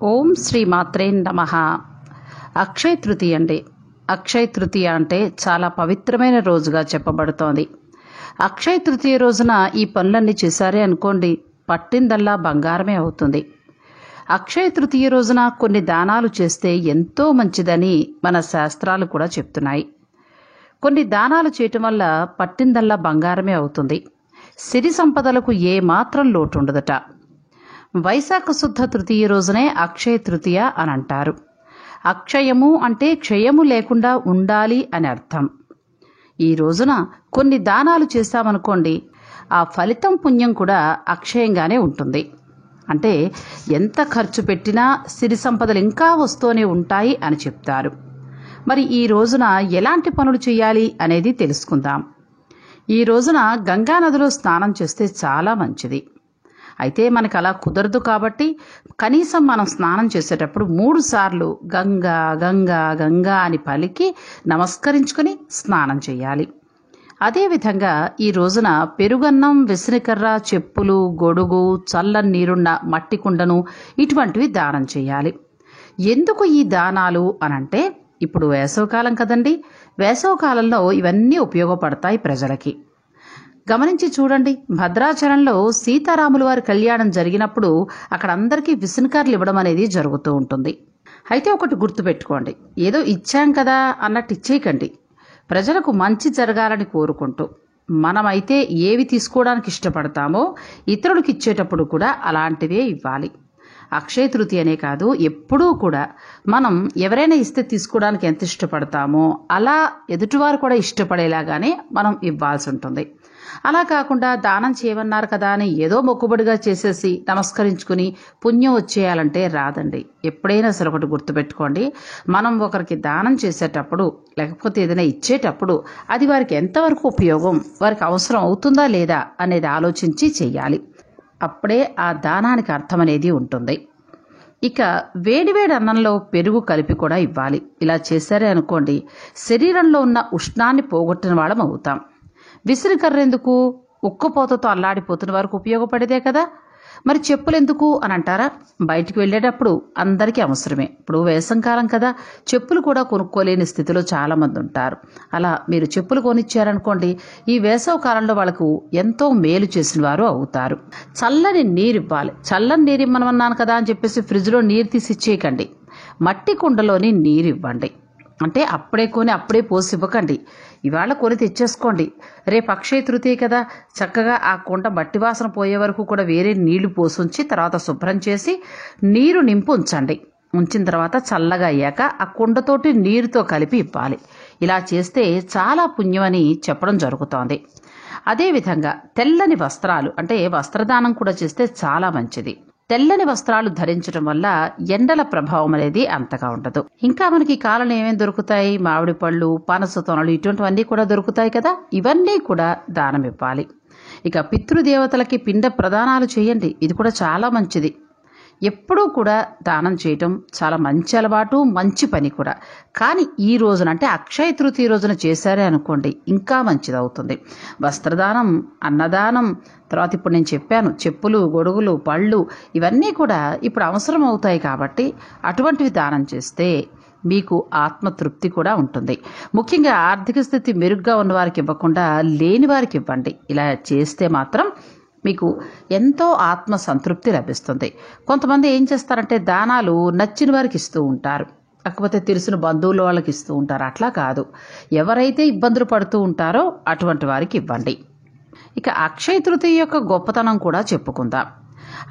ఓం శ్రీ మాత్రే నమః. అక్షయ తృతీయ అండి. అక్షయ తృతీయ అంటే చాలా పవిత్రమైన రోజుగా చెప్పబడుతోంది. అక్షయ తృతీయ రోజున ఈ పనులన్నీ చేశారే అనుకోండి, పట్టిందల్లా బంగారమే అవుతుంది. అక్షయ తృతీయ రోజున కొన్ని దానాలు చేస్తే ఎంతో మంచిదని మన శాస్త్రాలు కూడా చెప్తున్నాయి. కొన్ని దానాలు చేయటం వల్ల పట్టిందల్లా బంగారమే అవుతుంది. సిరి సంపదలకు ఏమాత్రం లోటు ఉండదట. వైశాఖ శుద్ధ తృతీయ రోజునే అక్షయ తృతీయ అని అంటారు. అక్షయము అంటే క్షయము లేకుండా ఉండాలి అని అర్థం. ఈ రోజున కొన్ని దానాలు చేశామనుకోండి, ఆ ఫలితం పుణ్యం కూడా అక్షయంగానే ఉంటుంది. అంటే ఎంత ఖర్చు పెట్టినా సిరి సంపదలు ఇంకా వస్తూనే ఉంటాయి అని చెప్తారు. మరి ఈ రోజున ఎలాంటి పనులు చేయాలి అనేది తెలుసుకుందాం. ఈ రోజున గంగానదిలో స్నానం చేస్తే చాలా మంచిది. అయితే మనకు అలా కుదరదు కాబట్టి కనీసం మనం స్నానం చేసేటప్పుడు 3 సార్లు గంగా గంగా గంగా అని పలికి నమస్కరించుకొని స్నానం చేయాలి. అదేవిధంగా ఈ రోజున పెరుగన్నం, విసనకర్ర, చెప్పులు, గొడుగు, చల్లని నీరున్న మట్టి కుండను ఇటువంటివి దానం చేయాలి. ఎందుకు ఈ దానాలు అనంటే, ఇప్పుడు వేసవకాలం కదండి. వేసవకాలంలో ఇవన్నీ ఉపయోగపడతాయి ప్రజలకి. గమనించి చూడండి, భద్రాచలంలో సీతారాముల వారి కళ్యాణం జరిగినప్పుడు అక్కడ అందరికీ విసనకర్రలు ఇవ్వడం అనేది జరుగుతూ ఉంటుంది. అయితే ఒకటి గుర్తుపెట్టుకోండి, ఏదో ఇచ్చాం కదా అన్నట్టు ఇచ్చేయకండి. ప్రజలకు మంచి జరగాలని కోరుకుంటూ మనమైతే ఏవి తీసుకోవడానికి ఇష్టపడతామో ఇతరులకు ఇచ్చేటప్పుడు కూడా అలాంటివే ఇవ్వాలి. అక్షయ తృతీయనే కాదు, ఎప్పుడూ కూడా మనం ఎవరైనా ఇస్తే తీసుకోవడానికి ఎంత ఇష్టపడతామో అలా ఎదుటివారు కూడా ఇష్టపడేలాగానే మనం ఇవ్వాల్సి ఉంటుంది. అలా కాకుండా దానం చేయమన్నారు కదా అని ఏదో మొక్కుబడిగా చేసేసి నమస్కరించుకుని పుణ్యం వచ్చేయాలంటే రాదండి. ఎప్పుడైనా సరే ఒకటి గుర్తుపెట్టుకోండి, మనం ఒకరికి దానం చేసేటప్పుడు లేకపోతే ఏదైనా ఇచ్చేటప్పుడు అది వారికి ఎంతవరకు ఉపయోగం, వారికి అవసరం అవుతుందా లేదా అనేది ఆలోచించి చెయ్యాలి. అప్పుడే ఆ దానానికి అర్థం అనేది ఉంటుంది. ఇక వేడివేడి అన్నంలో పెరుగు కలిపి కూడా ఇవ్వాలి. ఇలా చేశారే అనుకోండి, శరీరంలో ఉన్న ఉష్ణాన్ని పోగొట్టిన వాళ్ళం అవుతాం. విసిరికర్ర ఎందుకు? ఉక్కపోతతో అల్లాడిపోతున్న వారికి ఉపయోగపడేదే కదా. మరి చెప్పులు ఎందుకు అని అంటారా? బయటికి వెళ్ళేటప్పుడు అందరికీ అవసరమే. ఇప్పుడు వేసంకాలం కదా, చెప్పులు కూడా కొనుక్కోలేని స్థితిలో చాలామంది ఉంటారు. అలా మీరు చెప్పులు కొనిచ్చారనుకోండి, ఈ వేసవ కాలంలో వాళ్ళకు ఎంతో మేలు చేసిన వారు అవుతారు. చల్లని నీరు ఇవ్వాలి. చల్లని నీరు ఇమ్మనమన్నాను కదా అని చెప్పేసి ఫ్రిడ్జ్లో నీరు తీసి ఇచ్చేయకండి. మట్టి కుండలోని నీరు ఇవ్వండి. అంటే అప్పుడే కొని అప్పుడే పోసి ఇవ్వకండి. ఇవాళ కొని తెచ్చేసుకోండి. రేపు అక్షయ తృతీయ కదా, చక్కగా ఆ కుండ మట్టి వాసన పోయే వరకు కూడా వేరే నీళ్లు పోసి ఉంచి తర్వాత శుభ్రం చేసి నీరు నింపు ఉంచండి. ఉంచిన తర్వాత చల్లగా అయ్యాక ఆ కుండతోటి నీరుతో కలిపి ఇవ్వాలి. ఇలా చేస్తే చాలా పుణ్యం అని చెప్పడం జరుగుతోంది. అదేవిధంగా తెల్లని వస్త్రాలు, అంటే వస్త్రదానం కూడా చేస్తే చాలా మంచిది. తెల్లని వస్త్రాలు ధరించడం వల్ల ఎండల ప్రభావం అనేది అంతగా ఉండదు. ఇంకా మనకి ఈ కాలంలో ఏమేమి దొరుకుతాయి? మామిడి పళ్ళు, పనస తొనలు, ఇటువంటివన్నీ కూడా దొరుకుతాయి కదా. ఇవన్నీ కూడా దానం ఇవ్వాలి. ఇక పితృదేవతలకి పిండ ప్రదానాలు చేయండి. ఇది కూడా చాలా మంచిది. ఎప్పుడూ కూడా దానం చేయటం చాలా మంచి అలవాటు, మంచి పని కూడా. కానీ ఈ రోజున అంటే అక్షయ తృతీయ రోజున చేశారే అనుకోండి, ఇంకా మంచిది అవుతుంది. వస్త్రదానం, అన్నదానం, తర్వాత ఇప్పుడు నేను చెప్పాను చెప్పులు, గొడుగులు, పళ్ళు, ఇవన్నీ కూడా ఇప్పుడు అవసరం అవుతాయి కాబట్టి అటువంటివి దానం చేస్తే మీకు ఆత్మతృప్తి కూడా ఉంటుంది. ముఖ్యంగా ఆర్థిక స్థితి మెరుగ్గా ఉన్న వారికి ఇవ్వకుండా లేని వారికి ఇవ్వండి. ఇలా చేస్తే మాత్రం మీకు ఎంతో ఆత్మ సంతృప్తి లభిస్తుంది. కొంతమంది ఏం చేస్తారంటే దానాలు నచ్చిన వారికి ఇస్తూ ఉంటారు, కాకపోతే తెలిసిన బంధువుల వాళ్ళకి ఇస్తూ ఉంటారు. అట్లా కాదు, ఎవరైతే ఇబ్బందులు పడుతూ ఉంటారో అటువంటి వారికి ఇవ్వండి. ఇక అక్షయ తృతీయ యొక్క గొప్పతనం కూడా చెప్పుకుందాం.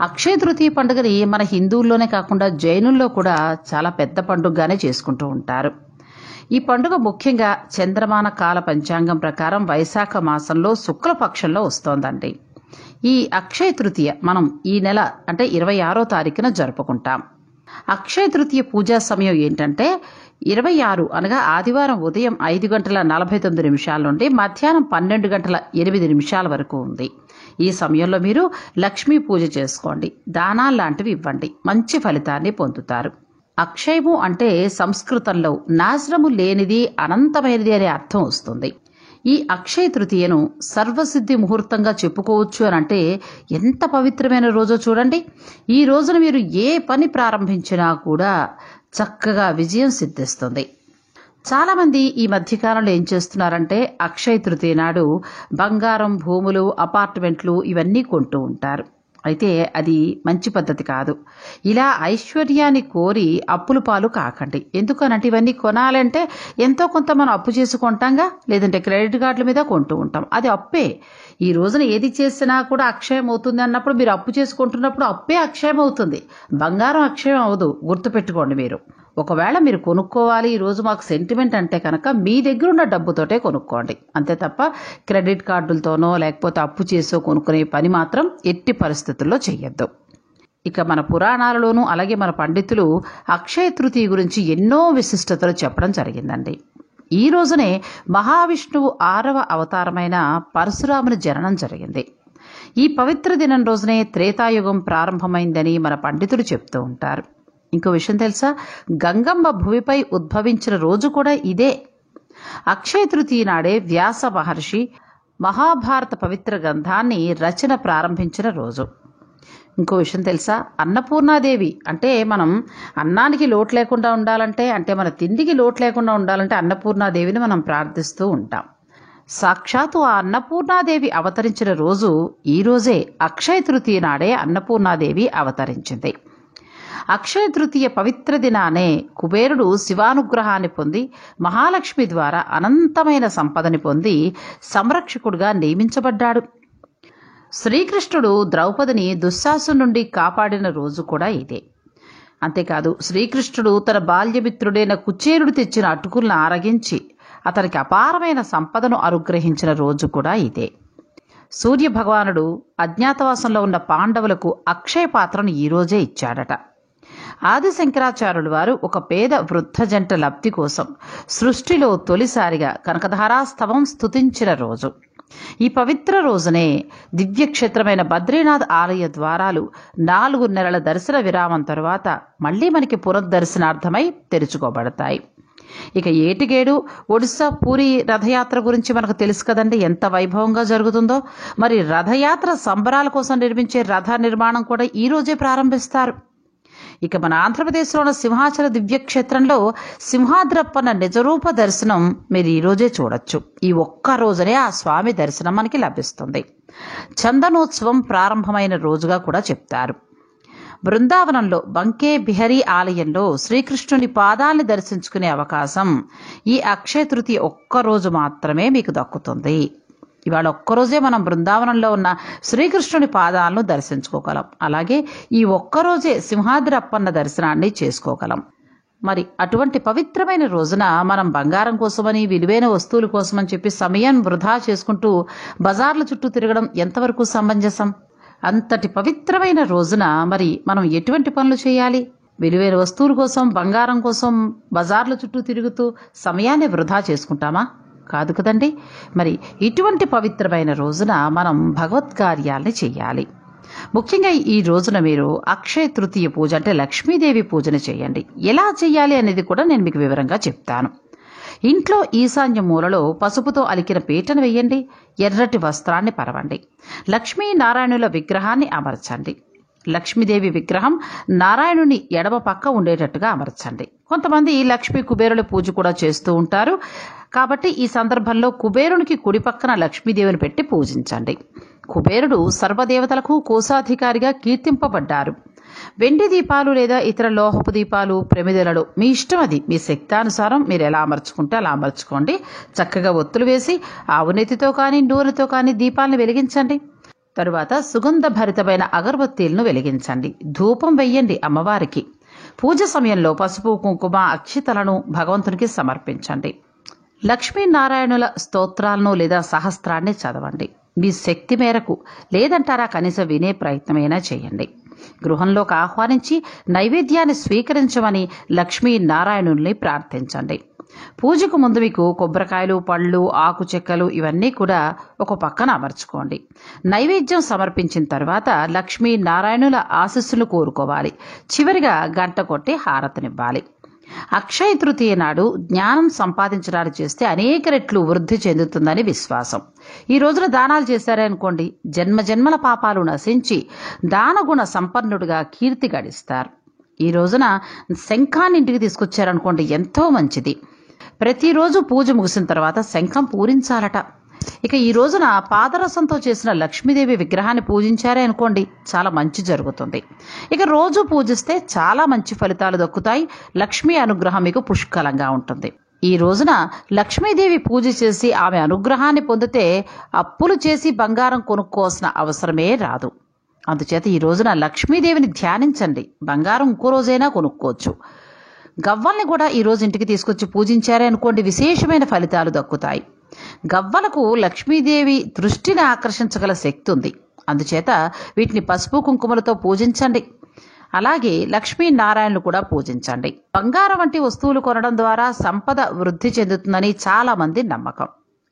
అక్షయ తృతీయ పండుగని మన హిందువుల్లోనే కాకుండా జైనుల్లో కూడా చాలా పెద్ద పండుగగానే చేసుకుంటూ ఉంటారు. ఈ పండుగ ముఖ్యంగా చంద్రమాన కాల పంచాంగం ప్రకారం వైశాఖ మాసంలో శుక్లపక్షంలో వస్తోందండి. ఈ అక్షయ తృతీయ మనం ఈ నెల అంటే 26వ తారీఖున జరుపుకుంటాం. అక్షయ తృతీయ పూజా సమయం ఏంటంటే 26 అనగా ఆదివారం ఉదయం 5:49 నుండి మధ్యాహ్నం 12:08 వరకు ఉంది. ఈ సమయంలో మీరు లక్ష్మీ పూజ చేసుకోండి, దానాలు లాంటివి ఇవ్వండి, మంచి ఫలితాన్ని పొందుతారు. అక్షయము అంటే సంస్కృతంలో నాశనము లేనిది, అనంతమైనది అనే అర్థం వస్తుంది. ఈ అక్షయ తృతీయను సర్వసిద్ధి ముహూర్తంగా చెప్పుకోవచ్చు అని అంటే ఎంత పవిత్రమైన రోజో చూడండి. ఈ రోజున మీరు ఏ పని ప్రారంభించినా కూడా చక్కగా విజయం సిద్ధిస్తుంది. చాలామంది ఈ మధ్యకాలంలో ఏం చేస్తున్నారంటే అక్షయ తృతీయ నాడు బంగారం, భూములు, అపార్ట్మెంట్లు ఇవన్నీ కొంటూ ఉంటారు. అయితే అది మంచి పద్ధతి కాదు. ఇలా ఐశ్వర్యాన్ని కోరి అప్పుల పాలు కాకండి. ఎందుకనంటే ఇవన్నీ కొనాలంటే ఎంతో కొంత మనం అప్పు చేసి కొంటాంగా, లేదంటే క్రెడిట్ కార్డుల మీద కొంటూ ఉంటాం. అది అప్పే. ఈ రోజున ఏది చేసినా కూడా అక్షయం అవుతుంది అన్నప్పుడు మీరు అప్పు చేసుకుంటున్నప్పుడు అప్పే అక్షయం అవుతుంది. బంగారం అక్షయం అవ్వదు, గుర్తుపెట్టుకోండి మీరు. ఒకవేళ మీరు కొనుక్కోవాలి ఈరోజు మాకు సెంటిమెంట్ అంటే కనుక మీ దగ్గర ఉన్న డబ్బుతోటే కొనుక్కోండి. అంతే తప్ప క్రెడిట్ కార్డులతోనో లేకపోతే అప్పు చేసో కొనుక్కునే పని మాత్రం ఎట్టి పరిస్థితుల్లో చెయ్యొద్దు. ఇక మన పురాణాలలోనూ అలాగే మన పండితులు అక్షయ తృతీయ గురించి ఎన్నో విశిష్టతలు చెప్పడం జరిగిందండి. ఈ రోజునే మహావిష్ణువు 6వ అవతారమైన పరశురాముని జననం జరిగింది. ఈ పవిత్ర దినం రోజునే త్రేతాయుగం ప్రారంభమైందని మన పండితులు చెప్తూ ఉంటారు. ఇంకో విషయం తెలుసా, గంగమ్మ భూమిపై ఉద్భవించిన రోజు కూడా ఇదే. అక్షయ తృతీయ నాడే వ్యాస మహర్షి మహాభారత పవిత్ర గ్రంథాన్ని రచన ప్రారంభించిన రోజు. ఇంకో విషయం తెలుసా, అన్నపూర్ణాదేవి అంటే మనం అన్నానికి లోటు లేకుండా ఉండాలంటే, అంటే మన తిండికి లోటు లేకుండా ఉండాలంటే అన్నపూర్ణాదేవిని మనం ప్రార్థిస్తూ ఉంటాం. సాక్షాత్తు ఆ అన్నపూర్ణాదేవి అవతరించిన రోజు ఈ రోజే. అక్షయ తృతీయ నాడే అన్నపూర్ణాదేవి అవతరించింది. అక్షయ తృతీయ పవిత్ర దినానే కుబేరుడు శివానుగ్రహాన్ని పొంది మహాలక్ష్మి ద్వారా అనంతమైన సంపదని పొంది సంరక్షకుడుగా నియమించబడ్డాడు. శ్రీకృష్ణుడు ద్రౌపదిని దుశ్శాసనం నుండి కాపాడిన రోజు కూడా ఇదే. అంతేకాదు, శ్రీకృష్ణుడు తన బాల్యమిత్రుడైన కుచేరుడు తెచ్చిన అటుకులను ఆరగించి అతనికి అపారమైన సంపదను అనుగ్రహించిన రోజు కూడా ఇదే. సూర్య భగవానుడు అజ్ఞాతవాసంలో ఉన్న పాండవులకు అక్షయ పాత్రను ఈ రోజే ఇచ్చాడట. ఆది శంకరాచార్యులు వారు ఒక పేద వృద్ధ జంట లబ్ధి కోసం సృష్టిలో తొలిసారిగా కనకధారాస్తవం స్తుతించిన రోజు. ఈ పవిత్ర రోజునే దివ్యక్షేత్రమైన బద్రీనాథ్ ఆలయ ద్వారాలు 4 నెలల దర్శన విరామం తరువాత మళ్లీ మనకి పునర్దర్శనార్థమై తెరుచుకోబడతాయి. ఇక ఏటిగేడు ఒడిశా పూరి రథయాత్ర గురించి మనకు తెలుసు కదండి, ఎంత వైభవంగా జరుగుతుందో. మరి రథయాత్ర సంబరాల కోసం నిర్మించే రథ నిర్మాణం కూడా ఈ రోజే ప్రారంభిస్తారు. ఇక మన ఆంధ్రప్రదేశ్లో ఉన్న సింహాచల దివ్యక్షేత్రంలో సింహాద్రప్పన్న నిజరూప దర్శనం మీరు ఈరోజే చూడొచ్చు. ఈ ఒక్క రోజునే ఆ స్వామి దర్శనం మనకి లభిస్తుంది. చందనోత్సవం ప్రారంభమైన రోజుగా కూడా చెప్తారు. బృందావనంలో బంకే బిహరీ ఆలయంలో శ్రీకృష్ణుని పాదాల్ని దర్శించుకునే అవకాశం ఈ అక్షయ తృతీయ ఒక్కరోజు మాత్రమే మీకు దక్కుతుంది. ఇవాళ ఒక్కరోజే మనం బృందావనంలో ఉన్న శ్రీకృష్ణుని పాదాలను దర్శించుకోగలం. అలాగే ఈ ఒక్కరోజే సింహాద్రి అప్పన్న దర్శనాన్ని చేసుకోగలం. మరి అటువంటి పవిత్రమైన రోజున మనం బంగారం కోసమని, విలువైన వస్తువుల కోసమని చెప్పి సమయం వృధా చేసుకుంటూ బజార్ల చుట్టూ తిరగడం ఎంతవరకు సమంజసం? అంతటి పవిత్రమైన రోజున మరి మనం ఎటువంటి పనులు చేయాలి? విలువైన వస్తువుల కోసం, బంగారం కోసం బజార్ల చుట్టూ తిరుగుతూ సమయాన్ని వృధా చేసుకుంటామా? కాదు కదండి. మరి ఇటువంటి పవిత్రమైన రోజున మనం భగవత్కార్యాల్ని చేయాలి. ముఖ్యంగా ఈ రోజున మీరు అక్షయ తృతీయ పూజ అంటే లక్ష్మీదేవి పూజను చేయండి. ఎలా చేయాలి అనేది కూడా నేను మీకు వివరంగా చెప్తాను. ఇంట్లో ఈశాన్య మూలలో పసుపుతో అలికిన పీటను వేయండి. ఎర్రటి వస్త్రాన్ని పరవండి. లక్ష్మీనారాయణుల విగ్రహాన్ని అమర్చండి. లక్ష్మీదేవి విగ్రహం నారాయణుని ఎడమ పక్క ఉండేటట్టుగా అమర్చండి. కొంతమంది లక్ష్మీ కుబేరుల పూజ కూడా చేస్తూ ఉంటారు. కాబట్టి ఈ సందర్భంలో కుబేరునికి కుడి పక్కన లక్ష్మీదేవిని పెట్టి పూజించండి. కుబేరుడు సర్వదేవతలకు కోశాధికారిగా కీర్తింపబడ్డారు. వెండి దీపాలు లేదా ఇతర లోహపు దీపాలు, ప్రమిదలలో మీ ఇష్టం, అది మీ శక్తానుసారం మీరు ఎలా అమర్చుకుంటే అలా అమర్చుకోండి. చక్కగా ఒత్తులు వేసి ఆవునెత్తితో కానీ నూనెతో కానీ దీపాలను వెలిగించండి. తరువాత సుగంధ భరితమైన అగరబత్తీలను వెలిగించండి. ధూపం వెయ్యండి అమ్మవారికి. పూజ సమయంలో పసుపు, కుంకుమ, అక్షితలను భగవంతునికి సమర్పించండి. లక్ష్మీనారాయణుల స్తోత్రాలను లేదా సహస్రాన్ని చదవండి. మీ శక్తి మేరకు, లేదంటారా కనీసం వినే ప్రయత్నమైనా చేయండి. గృహంలోకి ఆహ్వానించి నైవేద్యాన్ని స్వీకరించమని లక్ష్మీనారాయణుల్ని ప్రార్థించండి. పూజకు ముందు మీకు కొబ్బరికాయలు, పళ్ళు, ఆకు చెక్కలు ఇవన్నీ కూడా ఒక పక్కన అమర్చుకోండి. నైవేద్యం సమర్పించిన తర్వాత లక్ష్మీనారాయణుల ఆశీస్సులు కోరుకోవాలి. చివరిగా గంట కొట్టి హారతినివ్వాలి. అక్షయ తృతీయ నాడు జ్ఞానం సంపాదించడానికి చేస్తే అనేక రెట్లు వృద్ధి చెందుతుందని విశ్వాసం. ఈ రోజున దానాలు చేశారే అనుకోండి, జన్మజన్మల పాపాలు నశించి దానగుణ సంపన్నుడిగా కీర్తి గడిస్తారు. ఈ రోజున శంఖాన్ని ఇంటికి తీసుకొచ్చారనుకోండి, ఎంతో మంచిది. ప్రతిరోజు పూజ ముగిసిన తర్వాత శంఖం పూరించాలట. ఇక ఈ రోజున పాదరసంతో చేసిన లక్ష్మీదేవి విగ్రహాన్ని పూజించారే అనుకోండి, చాలా మంచి జరుగుతుంది. ఇక రోజు పూజిస్తే చాలా మంచి ఫలితాలు దక్కుతాయి. లక్ష్మీ అనుగ్రహం మీకు పుష్కలంగా ఉంటుంది. ఈ రోజున లక్ష్మీదేవి పూజ చేసి ఆమె అనుగ్రహాన్ని పొందితే అప్పులు చేసి బంగారం కొనుక్కోవాల్సిన అవసరమే రాదు. అందుచేత ఈ రోజున లక్ష్మీదేవిని ధ్యానించండి. బంగారం ఇంకో రోజైనా కొనుక్కోవచ్చు. గవ్వల్ని కూడా ఈ రోజు ఇంటికి తీసుకొచ్చి పూజించారే అనుకోండి, విశేషమైన ఫలితాలు దక్కుతాయి. గవ్వలకు లక్ష్మీదేవి దృష్టిని ఆకర్షించగల శక్తి ఉంది. అందుచేత వీటిని పసుపు కుంకుమలతో పూజించండి. అలాగే లక్ష్మీనారాయణలు కూడా పూజించండి. బంగారం వంటి వస్తువులు కొనడం ద్వారా సంపద వృద్ధి చెందుతుందని చాలా మంది నమ్మకం.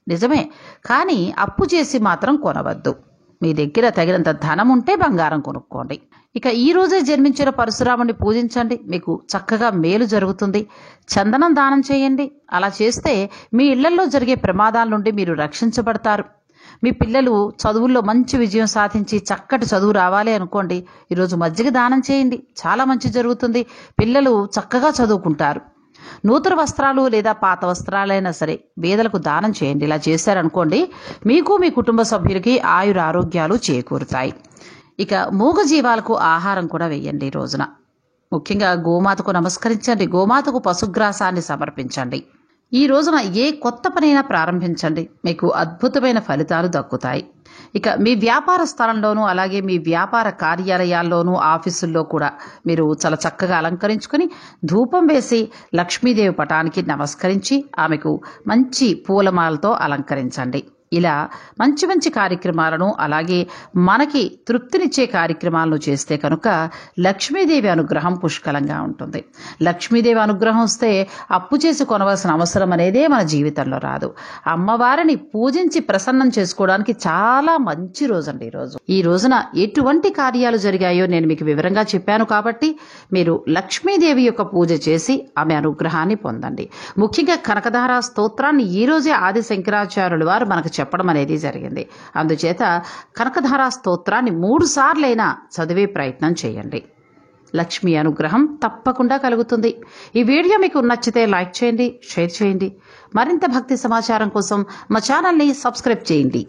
నిజమే, కానీ అప్పు చేసి మాత్రం కొనవద్దు. మీ దగ్గర తగినంత ధనం ఉంటే బంగారం కొనుక్కోండి. ఇక ఈ రోజే జన్మించిన పరశురాముని పూజించండి, మీకు చక్కగా మేలు జరుగుతుంది. చందనం దానం చేయండి. అలా చేస్తే మీ ఇళ్లలో జరిగే ప్రమాదాల నుండి మీరు రక్షించబడతారు. మీ పిల్లలు చదువుల్లో మంచి విజయం సాధించి చక్కటి చదువు రావాలి అనుకోండి, ఈరోజు మజ్జిగ దానం చేయండి, చాలా మంచి జరుగుతుంది. పిల్లలు చక్కగా చదువుకుంటారు. నూతన వస్త్రాలు లేదా పాత వస్త్రాలైనా సరే పేదలకు దానం చేయండి. ఇలా చేశారనుకోండి, మీకు మీ కుటుంబ సభ్యులకి ఆయుర ఆరోగ్యాలు చేకూరుతాయి. ఇక మూగ జీవాలకు ఆహారం కూడా వేయండి. ఈ రోజున ముఖ్యంగా గోమాతకు నమస్కరించండి. గోమాతకు పశుగ్రాసాన్ని సమర్పించండి. ఈ రోజున ఏ కొత్త పనైనా ప్రారంభించండి, మీకు అద్భుతమైన ఫలితాలు దక్కుతాయి. ఇక మీ వ్యాపార స్థలంలోనూ అలాగే మీ వ్యాపార కార్యాలయాల్లోనూ ఆఫీసుల్లో కూడా మీరు చాలా చక్కగా అలంకరించుకొని ధూపం వేసి లక్ష్మీదేవి పటానికి నమస్కరించి ఆమెకు మంచి పూలమాలతో అలంకరించండి. ఇలా మంచి మంచి కార్యక్రమాలను అలాగే మనకి తృప్తినిచ్చే కార్యక్రమాలను చేస్తే కనుక లక్ష్మీదేవి అనుగ్రహం పుష్కలంగా ఉంటుంది. లక్ష్మీదేవి అనుగ్రహం వస్తే అప్పు చేసి కొనవలసిన అవసరం అనేదే మన జీవితంలో రాదు. అమ్మవారిని పూజించి ప్రసన్నం చేసుకోవడానికి చాలా మంచి రోజండి ఈరోజు. ఈ రోజున ఎటువంటి కార్యాలు జరిగాయో నేను మీకు వివరంగా చెప్పాను కాబట్టి మీరు లక్ష్మీదేవి యొక్క పూజ చేసి ఆమె అనుగ్రహాన్ని పొందండి. ముఖ్యంగా కనకధార స్తోత్రాన్ని ఈ రోజే ఆది శంకరాచార్యుల వారు మనకు చెప్పడం అనేది జరిగింది. అందుచేత కనకధార స్తోత్రాన్ని 3 సార్లైనా చదివే ప్రయత్నం చేయండి. లక్ష్మీ అనుగ్రహం తప్పకుండా కలుగుతుంది. ఈ వీడియో మీకు నచ్చితే లైక్ చేయండి, షేర్ చేయండి. మరింత భక్తి సమాచారం కోసం మా ఛానల్ని సబ్స్క్రైబ్ చేయండి.